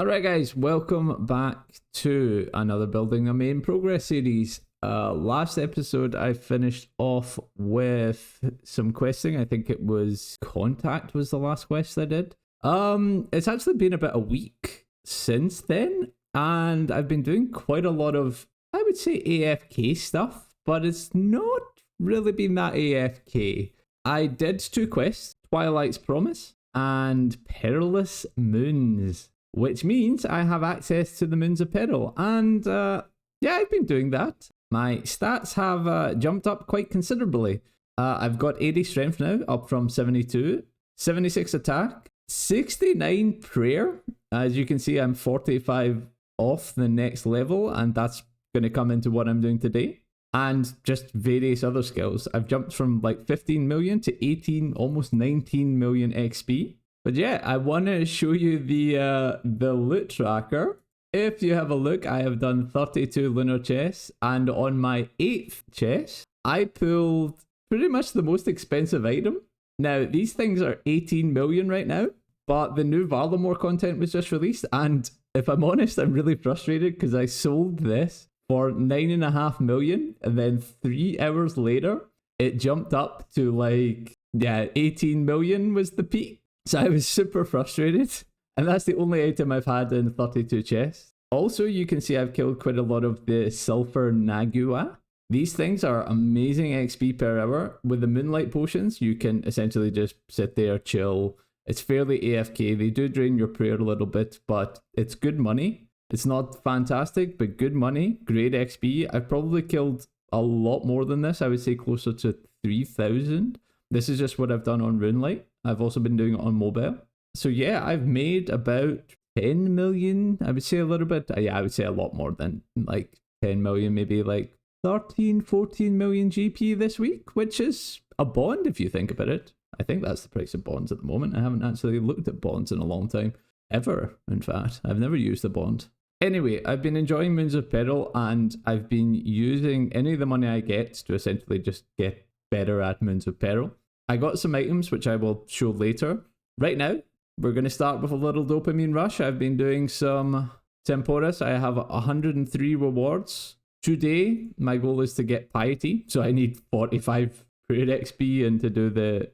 Alright guys, welcome back to another Building a Main Progress series. Last episode I finished off with some questing. I think it was Contact was the last quest I did. It's actually been about a week since then, and I've been doing quite a lot of, I would say, AFK stuff, but it's not really been that AFK. I did two quests, Twilight's Promise and Perilous Moons, which means I have access to the Moons of Peril. And yeah, I've been doing that. My stats have jumped up quite considerably. I've got 80 strength now, up from 72, 76 attack, 69 prayer. As you can see, I'm 45 off the next level, and that's going to come into what I'm doing today. And just various other skills. I've jumped from like 15 million to 18, almost 19 million XP. But yeah, I want to show you the loot tracker. If you have a look, I have done 32 lunar chests, and on my 8th chest, I pulled pretty much the most expensive item. Now, these things are 18 million right now, but the new Varlamore content was just released, and if I'm honest, I'm really frustrated because I sold this for 9.5 million, and then 3 hours later, it jumped up to like, 18 million was the peak. So I was super frustrated, and that's the only item I've had in 32 chests. Also, you can see I've killed quite a lot of the Sulfur Nagua. These things are amazing XP per hour. With the Moonlight Potions, you can essentially just sit there, chill. It's fairly AFK. They do drain your prayer a little bit, but it's good money. It's not fantastic, but good money, great XP. I've probably killed a lot more than this. I would say closer to 3,000. This is just what I've done on Runelight. I've also been doing it on mobile. So yeah, I've made about 10 million. I would say a little bit. Yeah, I would say a lot more than like 10 million, maybe like 13, 14 million GP this week, which is a bond if you think about it. I think that's the price of bonds at the moment. I haven't actually looked at bonds in a long time. Ever, in fact. I've never used a bond. Anyway, I've been enjoying Moons of Peril, and I've been using any of the money I get to essentially just get better at Moons of Peril. I got some items which I will show later. Right now, we're going to start with a little dopamine rush. I've been doing some Tempoross. I have 103 rewards. Today, my goal is to get Piety, so I need 45 prayer XP and to do the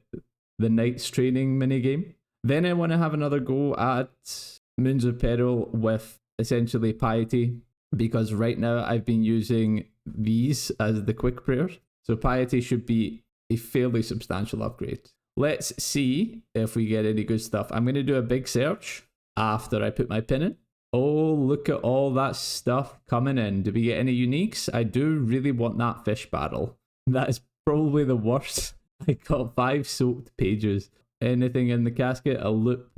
Knight's Training minigame. Then I want to have another go at Moons of Peril with essentially Piety, because right now I've been using these as the quick prayers. So Piety should be a fairly substantial upgrade. Let's see if we get any good stuff. I'm going to do a big search after I put my pin in. Oh, look at all that stuff coming in. Do we get any uniques? I do really want that fish barrel. That is probably the worst. I got 5 soaked pages. Anything in the casket? A loop,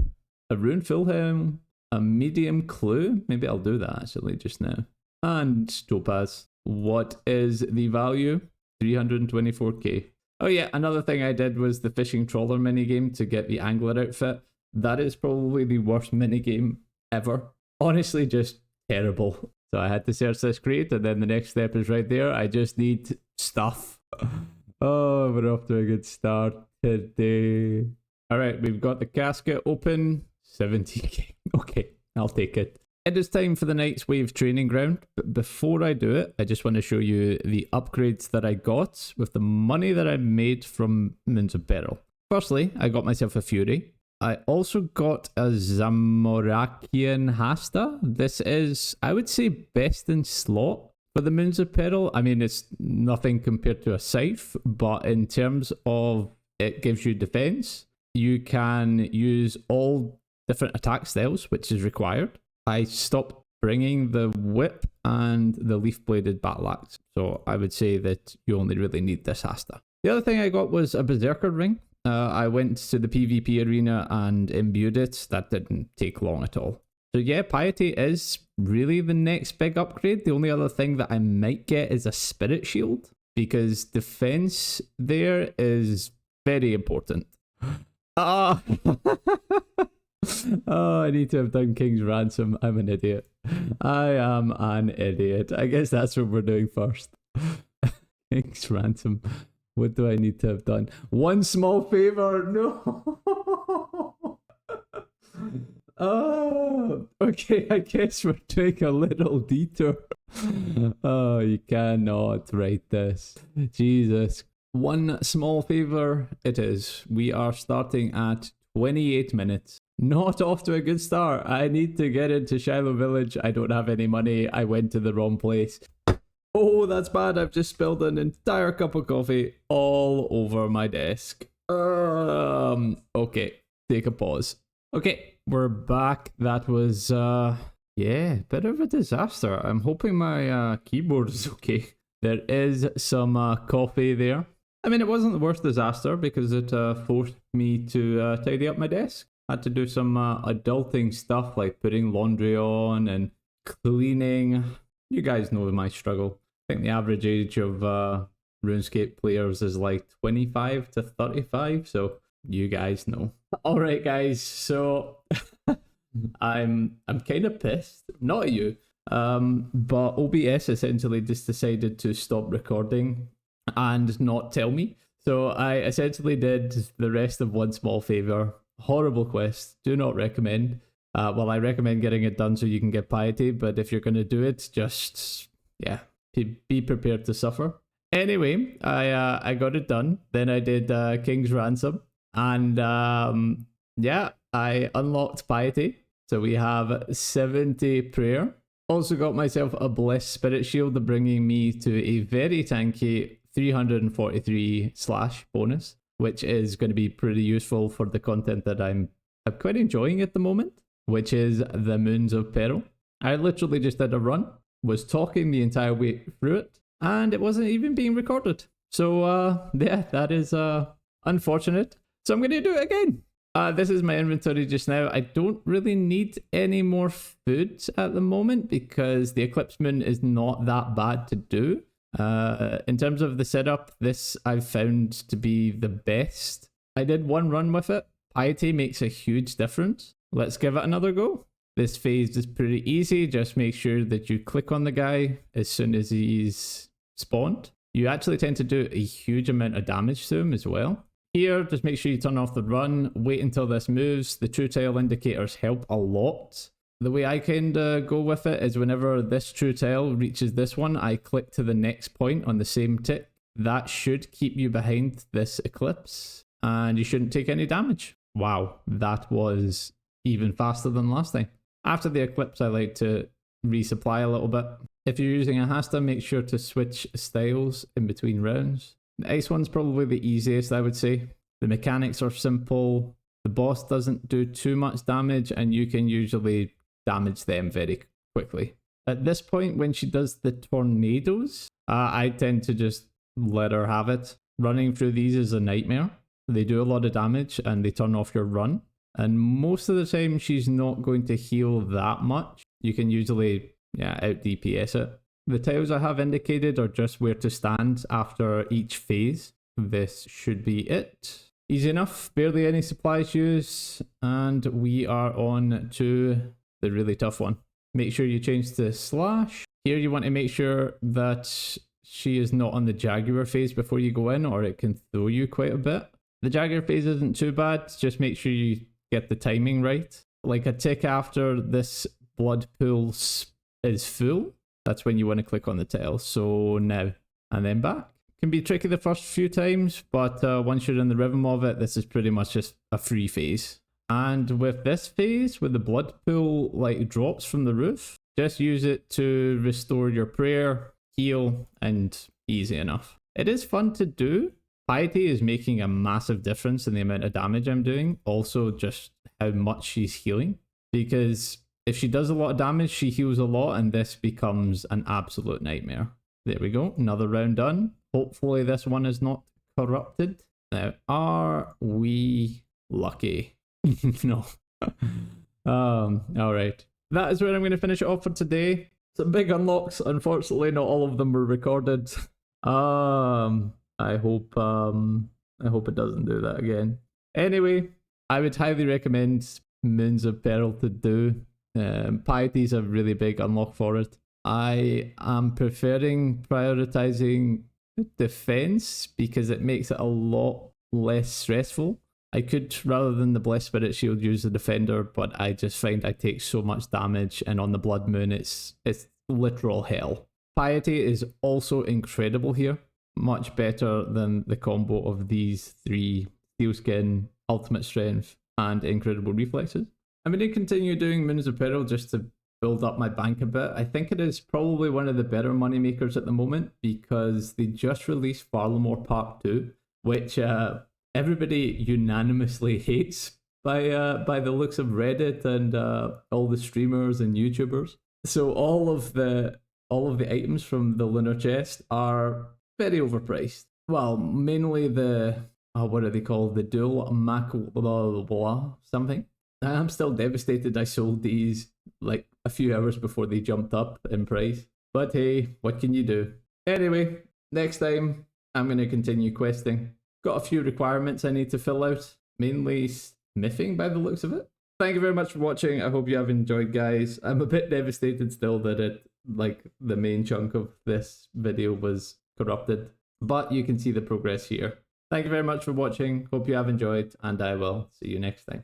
a rune Fulhelm, a medium clue. Maybe I'll do that actually just now. And topaz. What is the value? 324k. Oh yeah, another thing I did was the fishing trawler minigame to get the angler outfit. That is probably the worst minigame ever. Honestly, just terrible. So I had to search this crate, and then the next step is right there. I just need stuff. Oh, we're off to a good start today. Alright, we've got the casket open. 70k. Okay, I'll take it. It is time for the Night's Wave training ground, but before I do it, I just want to show you the upgrades that I got with the money that I made from Moons of Peril. Firstly, I got myself a Fury. I also got a Zamorakian Hasta. This is, I would say, best in slot for the Moons of Peril. I mean, it's nothing compared to a Scythe, but in terms of it gives you defense, you can use all different attack styles, which is required. I stopped bringing the whip and the leaf-bladed battle axe, so I would say that you only really need this Hasta. The other thing I got was a Berserker ring. I went to the PvP arena and imbued it. That didn't take long at all. So yeah, Piety is really the next big upgrade. The only other thing that I might get is a Spirit Shield, because defense there is very important. Ah! Oh, I need to have done King's Ransom. I'm an idiot. I am an idiot. I guess that's what we're doing first. King's Ransom. What do I need to have done? One Small Favour. No. Oh, okay, I guess we're taking a little detour. Oh, you cannot write this. Jesus. One small favour it is. We are starting at 28 minutes. Not off to a good start. I need to get into Shiloh Village. I don't have any money. I went to the wrong place. Oh, that's bad. I've just spilled an entire cup of coffee all over my desk. Okay, take a pause. Okay, we're back. That was, yeah, bit of a disaster. I'm hoping my keyboard is okay. There is some coffee there. I mean, it wasn't the worst disaster because it forced me to tidy up my desk. Had to do some adulting stuff like putting laundry on and cleaning. You guys know my struggle. I think the average age of RuneScape players is like 25 to 35, so you guys know. All right, guys. So I'm kind of pissed. Not at you, but OBS essentially just decided to stop recording and not tell me. So I essentially did the rest of One Small Favour. Horrible quest. Do not recommend. Well, I recommend getting it done so you can get piety, but if you're going to do it, just, yeah, be prepared to suffer. Anyway, I got it done. Then I did King's Ransom. And yeah, I unlocked piety. So we have 70 prayer. Also got myself a Bliss Spirit Shield, bringing me to a very tanky 343 / bonus, which is going to be pretty useful for the content that I'm quite enjoying at the moment, which is the Moons of Peril. I literally just did a run, was talking the entire way through it, and it wasn't even being recorded. So yeah, that is unfortunate. So I'm going to do it again. This is my inventory just now. I don't really need any more food at the moment because the Eclipse Moon is not that bad to do. In terms of the setup, this I've found to be the best. I did one run with it. Piety makes a huge difference. Let's give it another go. This phase is pretty easy. Just make sure that you click on the guy as soon as he's spawned. You actually tend to do a huge amount of damage to him as well. Here, just make sure you turn off the run. Wait until this moves. The true tile indicators help a lot. The way I kind of go with it is whenever this true tile reaches this one, I click to the next point on the same tick. That should keep you behind this eclipse, and you shouldn't take any damage. Wow, that was even faster than last time. After the eclipse, I like to resupply a little bit. If you're using a Hasta, make sure to switch styles in between rounds. The ice one's probably the easiest, I would say. The mechanics are simple. The boss doesn't do too much damage, and you can usually damage them very quickly. At this point, when she does the tornadoes, I tend to just let her have it. Running through these is a nightmare. They do a lot of damage, and they turn off your run. And most of the time, she's not going to heal that much. You can usually, out DPS it. The tiles I have indicated are just where to stand after each phase. This should be it. Easy enough, barely any supplies used, and we are on to the really tough one. Make sure you change to /. Here you want to make sure that she is not on the Jaguar phase before you go in, or it can throw you quite a bit. The Jaguar phase isn't too bad, just make sure you get the timing right. Like a tick after this blood pool is full, that's when you want to click on the tile. So now, and then back. Can be tricky the first few times, but once you're in the rhythm of it, this is pretty much just a free phase. And with this phase, with the blood pool like drops from the roof, just use it to restore your prayer, heal, and easy enough. It is fun to do. Piety is making a massive difference in the amount of damage I'm doing. Also, just how much she's healing. Because if she does a lot of damage, she heals a lot, and this becomes an absolute nightmare. There we go. Another round done. Hopefully this one is not corrupted. Now, are we lucky? No. Alright. That is where I'm going to finish it off for today. Some big unlocks. Unfortunately, not all of them were recorded. I hope it doesn't do that again. Anyway, I would highly recommend Moons of Peril to do. Piety is a really big unlock for it. I am preferring prioritizing defense because it makes it a lot less stressful. I could, rather than the Blessed Spirit Shield, use the Defender, but I just find I take so much damage, and on the Blood Moon, it's literal hell. Piety is also incredible here. Much better than the combo of these three: Steel Skin, Ultimate Strength, and Incredible Reflexes. I'm going to continue doing Moons of Peril just to build up my bank a bit. I think it is probably one of the better moneymakers at the moment because they just released Varlamore Part 2, which everybody unanimously hates by the looks of Reddit and all the streamers and YouTubers. So all of the items from the Lunar Chest are very overpriced. Well, mainly the what are they called? The dual mac blah blah something. I'm still devastated I sold these like a few hours before they jumped up in price. But hey, what can you do? Anyway, next time I'm going to continue questing. Got a few requirements I need to fill out, mainly smithing by the looks of it. Thank you very much for watching. I hope you have enjoyed, guys. I'm a bit devastated still that the main chunk of this video was corrupted, but you can see the progress here. Thank you very much for watching. Hope you have enjoyed, and I will see you next time.